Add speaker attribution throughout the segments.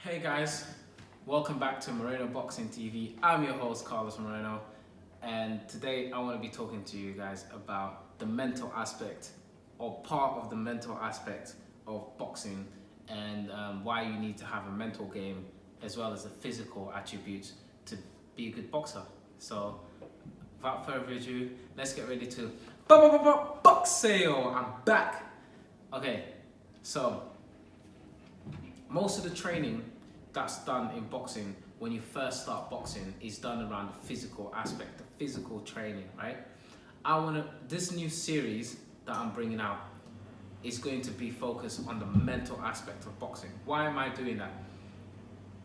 Speaker 1: Hey guys, welcome back to Moreno Boxing TV. I'm your host Carlos Moreno, and today I want to be talking to you guys about the mental aspect or part of the mental aspect of boxing and why you need to have a mental game as well as the physical attributes to be a good boxer. So without further ado, let's get ready to box sale. I'm back. Okay, so most of the training that's done in boxing when you first start boxing is done around the physical aspect, the physical training, right? This new series that I'm bringing out is going to be focused on the mental aspect of boxing. Why am I doing that?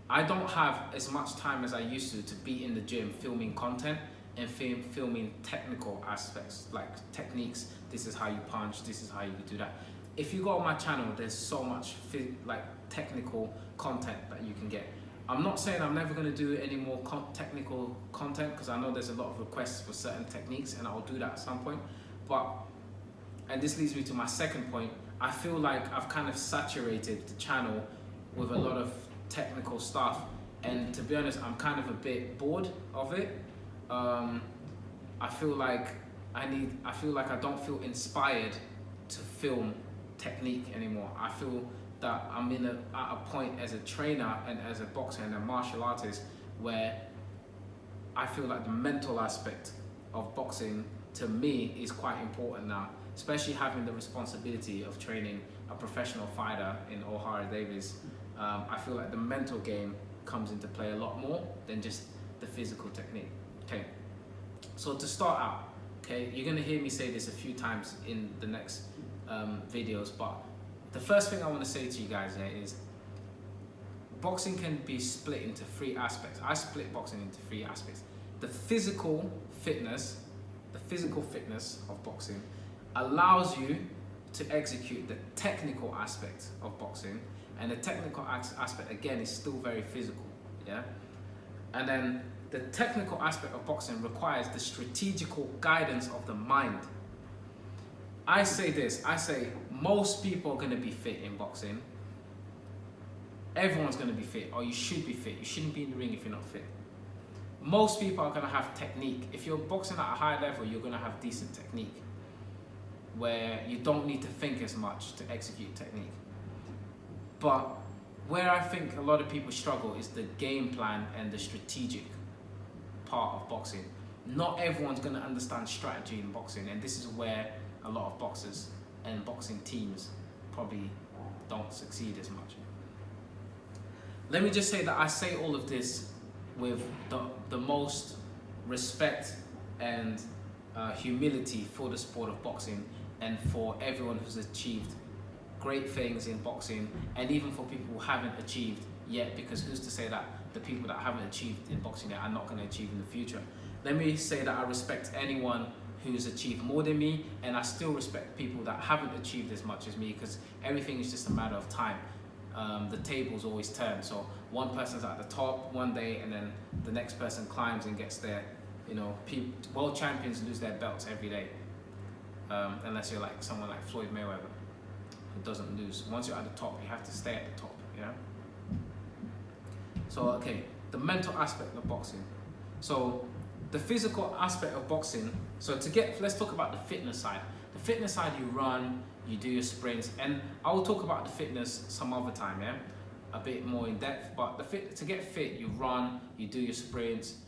Speaker 1: I don't have as much time as I used to be in the gym filming content and filming technical aspects like techniques. This is how you punch, this is how you do that. If you go on my channel, there's so much technical content that you can get. I'm not saying I'm never going to do any more technical content because I know there's a lot of requests for certain techniques and I'll do that at some point. And this leads me to my second point. I feel like I've kind of saturated the channel with a lot of technical stuff, and to be honest, I'm kind of a bit bored of it. I feel like I don't feel inspired to film technique anymore. I feel that I'm at a point as a trainer and as a boxer and a martial artist where I feel like the mental aspect of boxing to me is quite important now, especially having the responsibility of training a professional fighter in O'Hara Davies. I feel like the mental game comes into play a lot more than just the physical technique. Okay, so to start out, okay, you're gonna hear me say this a few times in the next videos, but the first thing I want to say to you guys here is boxing can be split into three aspects. I split boxing into three aspects. The physical fitness of boxing allows you to execute the technical aspect of boxing, and the technical aspect again is still very physical, yeah? And then the technical aspect of boxing requires the strategical guidance of the mind. I say most people are going to be fit in boxing. Everyone's going to be fit, or you should be fit. You shouldn't be in the ring if you're not fit. Most people are going to have technique. If you're boxing at a high level, you're going to have decent technique where you don't need to think as much to execute technique. But where I think a lot of people struggle is the game plan and the strategic part of boxing. Not everyone's going to understand strategy in boxing, and this is where a lot of boxers and boxing teams probably don't succeed as much. Let me just say that I say all of this with the most respect and humility for the sport of boxing and for everyone who's achieved great things in boxing, and even for people who haven't achieved yet, because who's to say that the people that haven't achieved in boxing yet are not going to achieve in the future. Let me say that I respect anyone who's achieved more than me, and I still respect people that haven't achieved as much as me, because everything is just a matter of time. The tables always turn, so one person's at the top one day and then the next person climbs and gets there. You know, world champions lose their belts every day, unless you're like someone like Floyd Mayweather, who doesn't lose. Once you're at the top, you have to stay at the top, yeah? So, okay, the mental aspect of boxing. So, the physical aspect of boxing, let's talk about the fitness side. The fitness side, you run, you do your sprints, and I will talk about the fitness some other time, yeah? A bit more in depth, but to get fit, you run, you do your sprints,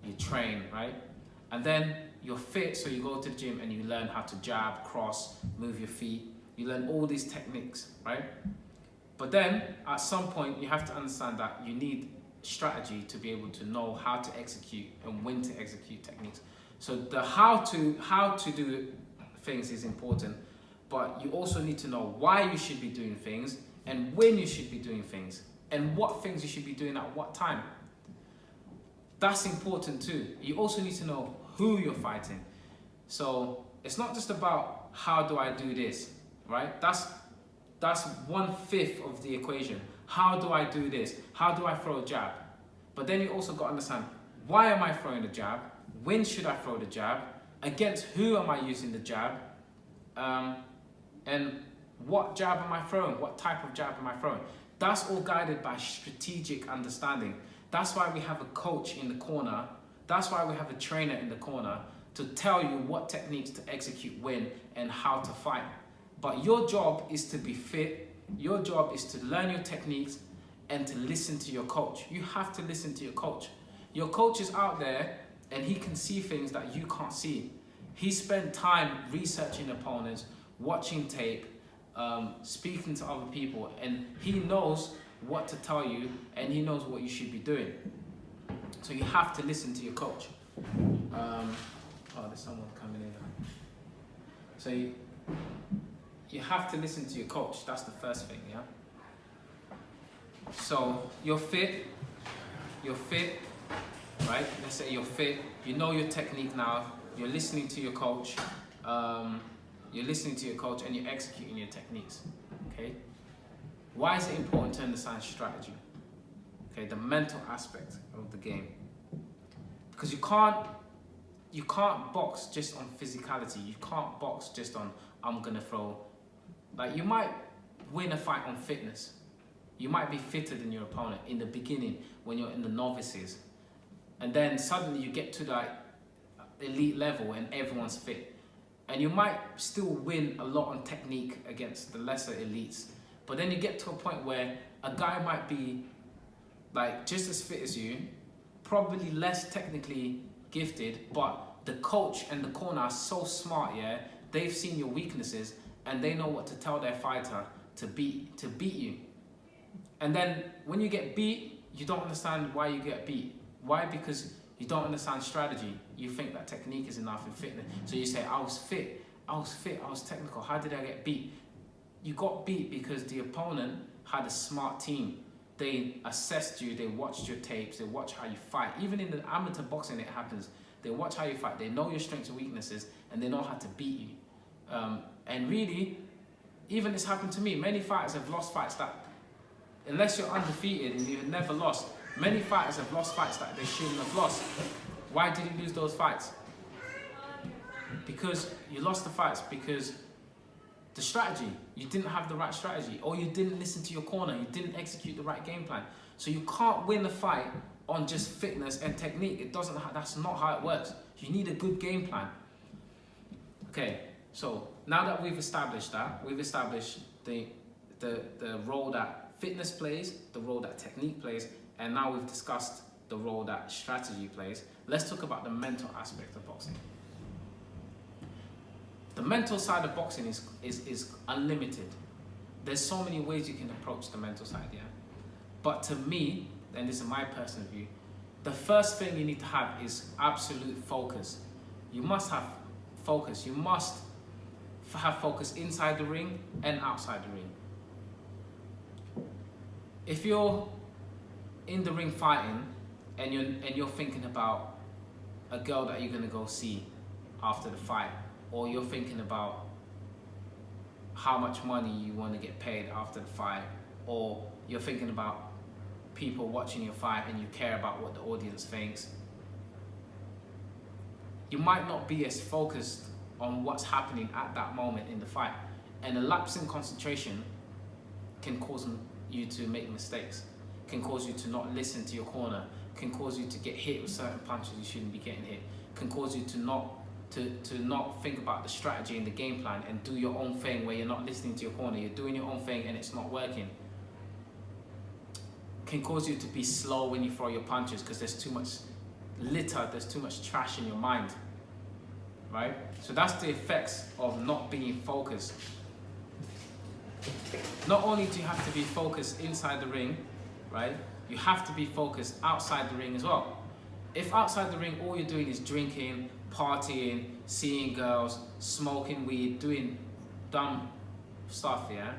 Speaker 1: you train, right? And then you're fit, so you go to the gym and you learn how to jab, cross, move your feet. You learn all these techniques, right? But then, at some point, you have to understand that you need strategy to be able to know how to execute and when to execute techniques. So the how to do things is important, but you also need to know why you should be doing things and when you should be doing things and what things you should be doing at what time. That's important too. You also need to know who you're fighting. So it's not just about how do I do this, right? That's 1/5 of the equation. How do I do this? How do I throw a jab? But then you also got to understand, why am I throwing the jab? When should I throw the jab? Against who am I using the jab? And What jab am I throwing? What type of jab am I throwing? That's all guided by strategic understanding. That's why we have a coach in the corner. That's why we have a trainer in the corner to tell you what techniques to execute when and how to fight. But your job is to be fit. Your job is to learn your techniques and to listen to your coach. You have to listen to your coach. Your coach is out there and he can see things that you can't see. He spent time researching opponents, watching tape, speaking to other people, and he knows what to tell you and he knows what you should be doing. So you have to listen to your coach. There's someone coming in. So you have to listen to your coach. That's the first thing, yeah? So you're fit, right? Let's say you're fit, you know your technique now, you're listening to your coach, and you're executing your techniques, okay? Why is it important to understand strategy? Okay, the mental aspect of the game. Because you can't box just on physicality. You can't box just on, I'm gonna throw. Like, you might win a fight on fitness. You might be fitter than your opponent in the beginning when you're in the novices. And then suddenly you get to that elite level and everyone's fit. And you might still win a lot on technique against the lesser elites. But then you get to a point where a guy might be like just as fit as you, probably less technically gifted, but the coach and the corner are so smart, yeah? They've seen your weaknesses and they know what to tell their fighter to beat you. And then when you get beat, you don't understand why you get beat. Why? Because you don't understand strategy. You think that technique is enough in fitness. So you say, I was fit, I was technical. How did I get beat? You got beat because the opponent had a smart team. They assessed you, they watched your tapes, they watch how you fight. Even in the amateur boxing, it happens. They watch how you fight, they know your strengths and weaknesses, and they know how to beat you. And really, even this happened to me. Many fighters have lost fights that, unless you're undefeated and you've never lost, many fighters have lost fights that they shouldn't have lost. Why did you lose those fights? Because you lost the fights because the strategy, you didn't have the right strategy, or you didn't listen to your corner, you didn't execute the right game plan. So you can't win a fight on just fitness and technique. That's not how it works. You need a good game plan. Okay, so now that we've established the role that fitness plays, the role that technique plays, and now we've discussed the role that strategy plays, let's talk about the mental aspect of boxing. The mental side of boxing is unlimited. There's so many ways you can approach the mental side, yeah? But to me, and this is my personal view, the first thing you need to have is absolute focus. You must have focus. You must have focus inside the ring and outside the ring. If you're in the ring fighting and you're thinking about a girl that you're gonna go see after the fight, or you're thinking about how much money you want to get paid after the fight, or you're thinking about people watching your fight and you care about what the audience thinks, you might not be as focused on what's happening at that moment in the fight. And a lapse in concentration can cause you to make mistakes, can cause you to not listen to your corner, can cause you to get hit with certain punches you shouldn't be getting hit, can cause you to not think about the strategy and the game plan and do your own thing where you're not listening to your corner, you're doing your own thing and it's not working. Can cause you to be slow when you throw your punches because there's too much litter, there's too much trash in your mind, right? So that's the effects of not being focused. Not only do you have to be focused inside the ring, right? You have to be focused outside the ring as well. If outside the ring all you're doing is drinking, partying, seeing girls, smoking weed, doing dumb stuff, yeah,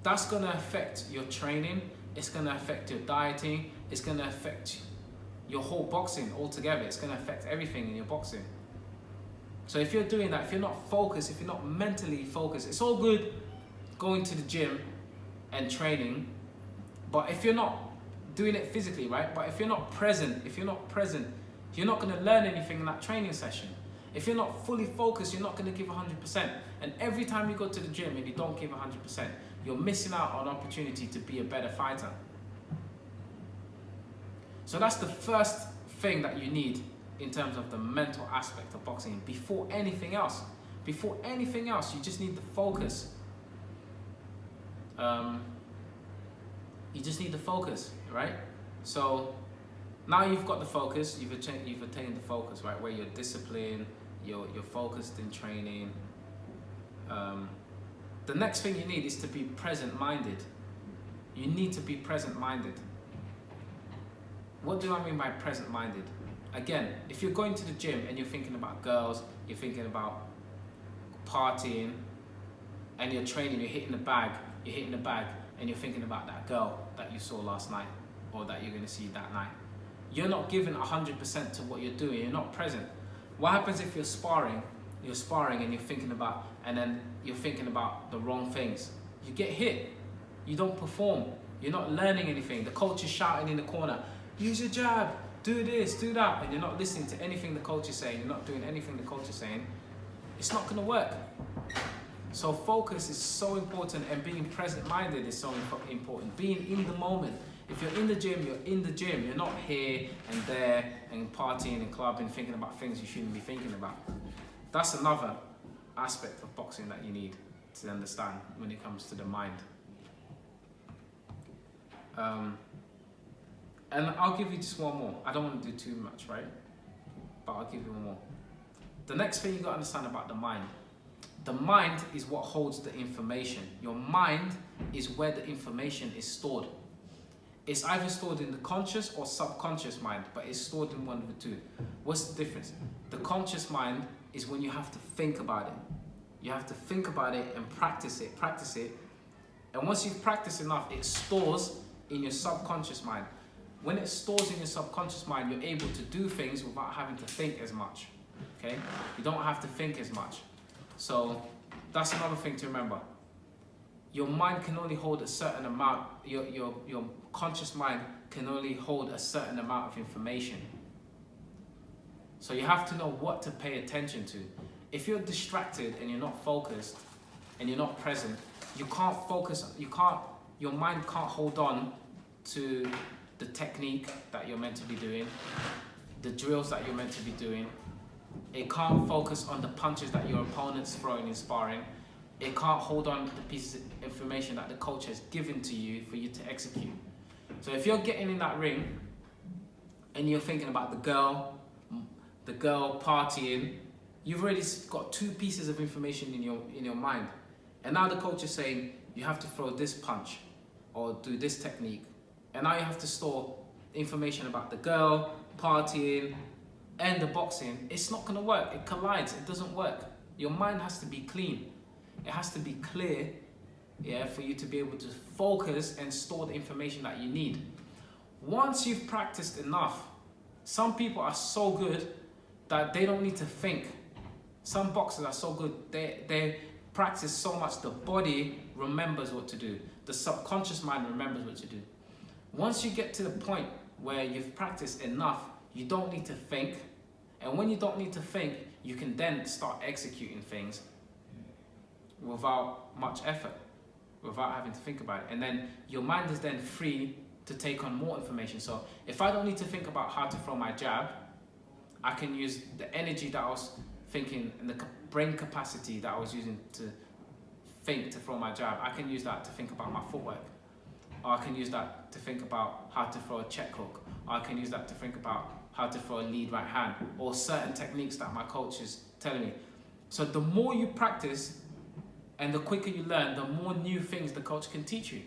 Speaker 1: that's gonna affect your training, it's gonna affect your dieting, it's gonna affect your whole boxing altogether, it's gonna affect everything in your boxing. So if you're doing that, if you're not focused, if you're not mentally focused, it's all good going to the gym and training, but if you're not doing it physically, right? But if you're not present, you're not going to learn anything in that training session. If you're not fully focused, you're not going to give 100%. And every time you go to the gym and you don't give 100%, you're missing out on an opportunity to be a better fighter. So that's the first thing that you need in terms of the mental aspect of boxing. Before anything else, you just need the focus. You just need the focus, right? So now you've got the focus, you've attained the focus, right? Where you're disciplined, you're focused in training. The next thing you need is to be present-minded. You need to be present-minded. What do I mean by present-minded? Again, if you're going to the gym and you're thinking about girls, you're thinking about partying, and you're training, you're hitting the bag, and you're thinking about that girl that you saw last night or that you're going to see that night. You're not giving 100% to what you're doing. You're not present. What happens if you're sparring and you're thinking about, and then you're thinking about the wrong things? You get hit. You don't perform. You're not learning anything. The coach is shouting in the corner, use your jab, do this, do that, and you're not listening to anything the coach is saying. You're not doing anything the coach is saying. It's not going to work. So focus is so important, and being present-minded is so important. Being in the moment. If you're in the gym, you're in the gym. You're not here and there and partying and clubbing, thinking about things you shouldn't be thinking about. That's another aspect of boxing that you need to understand when it comes to the mind. And I'll give you just one more. I don't want to do too much, right? But I'll give you one more. The next thing you got to understand about the mind. The mind is what holds the information. Your mind is where the information is stored. It's either stored in the conscious or subconscious mind, but it's stored in one of the two. What's the difference? The conscious mind is when you have to think about it. You have to think about it and practice it. And once you've practiced enough, it stores in your subconscious mind. When it stores in your subconscious mind, you're able to do things without having to think as much. Okay? You don't have to think as much. So that's another thing to remember. Your mind can only hold a certain amount, your conscious mind can only hold a certain amount of information. So you have to know what to pay attention to. If you're distracted and you're not focused and you're not present, you can't focus, your mind can't hold on to the technique that you're meant to be doing, the drills that you're meant to be doing. It can't focus on the punches that your opponent's throwing in sparring. It can't hold on to the pieces of information that the coach has given to you for you to execute. So if you're getting in that ring and you're thinking about the girl partying, you've already got two pieces of information in your mind. And now the coach is saying you have to throw this punch or do this technique. And now you have to store information about the girl, partying, and the boxing. It's not going to work. It collides. It doesn't work. Your mind has to be clean. It has to be clear, for you to be able to focus and store the information that you need. Once you've practiced enough, some people are so good that they don't need to think. Some boxers are so good, they practice so much, the body remembers what to do. The subconscious mind remembers what to do. Once you get to the point where you've practiced enough, you don't need to think. And when you don't need to think, you can then start executing things without much effort, without having to think about it. And then your mind is then free to take on more information. So if I don't need to think about how to throw my jab, I can use the energy that I was thinking and the brain capacity that I was using to think to throw my jab. I can use that to think about my footwork. Or I can use that to think about how to throw a check hook. Or I can use that to think about how to throw a lead right hand, or certain techniques that my coach is telling me. So the more you practice and the quicker you learn, the more new things the coach can teach you.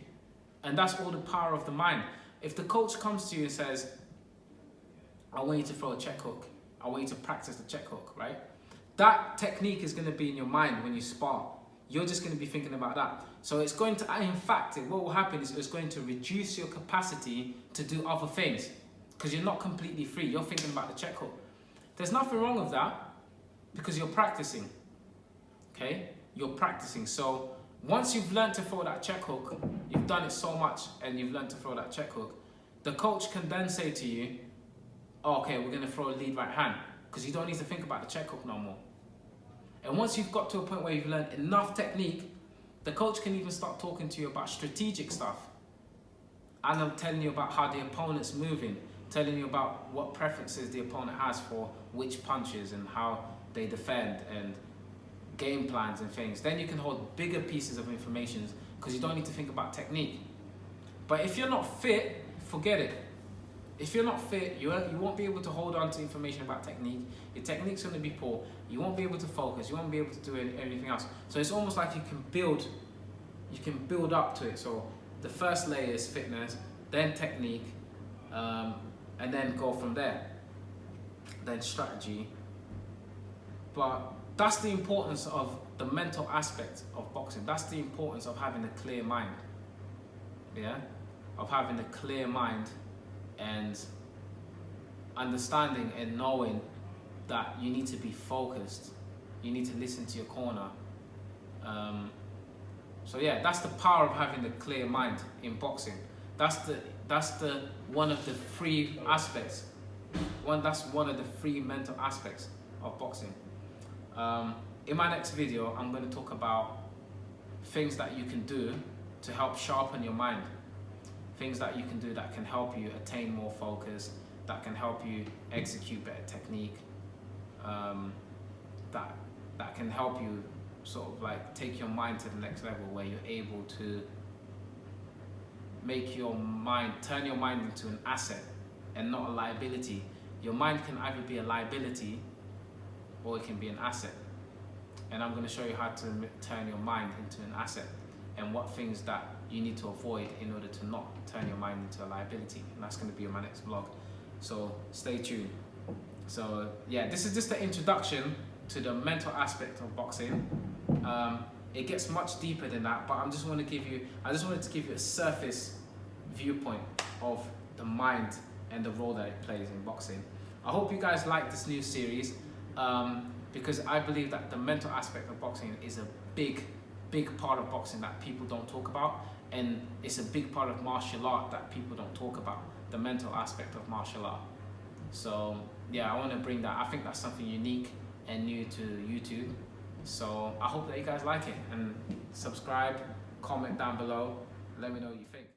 Speaker 1: And that's all the power of the mind. If the coach comes to you and says, I want you to throw a check hook, I want you to practice the check hook, right? That technique is going to be in your mind when you spar. You're just going to be thinking about that. So it's going to, in fact, what will happen is it's going to reduce your capacity to do other things because you're not completely free. You're thinking about the check hook. There's nothing wrong with that because you're practicing, okay? You're practicing. So once you've learned to throw that check hook, you've done it so much and you've learned to throw that check hook, the coach can then say to you, oh, okay, we're going to throw a lead right hand. because you don't need to think about the check hook no more. And once you've got to a point where you've learned enough technique, the coach can even start talking to you about strategic stuff. And I'm telling you about how the opponent's moving, telling you about what preferences the opponent has for which punches and how they defend and game plans and things. Then you can hold bigger pieces of information because you don't need to think about technique. But if you're not fit, forget it. If you're not fit, you won't be able to hold on to information about technique. Your technique's going to be poor. You won't be able to focus. You won't be able to do anything else. So it's almost like you can build up to it. So the first layer is fitness, then technique, and then go from there. Then strategy. But that's the importance of the mental aspect of boxing. That's the importance of having a clear mind. Yeah? Of having a clear mind and understanding and knowing that you need to be focused. You need to listen to your corner. So yeah, that's the power of having a clear mind in boxing. That's the one of the three aspects. That's one of the three mental aspects of boxing. In my next video, I'm going to talk about things that you can do to help sharpen your mind. Things that you can do that can help you attain more focus, that can help you execute better technique, that can help you sort of like take your mind to the next level where you're able to turn your mind into an asset and not a liability. Your mind can either be a liability or it can be an asset. And I'm going to show you how to turn your mind into an asset and what things that you need to avoid in order to not turn your mind into a liability. And that's going to be in my next vlog. So stay tuned. So yeah, this is just the introduction to the mental aspect of boxing. It gets much deeper than that, but I just wanted to give you a surface viewpoint of the mind and the role that it plays in boxing. I hope you guys like this new series, because I believe that the mental aspect of boxing is a big part of boxing that people don't talk about, and it's a big part of martial art that people don't talk about, the mental aspect of martial art. So yeah, I want to bring that. I think that's something unique and new to YouTube. So I hope that you guys like it, and subscribe, comment down below, let me know what you think.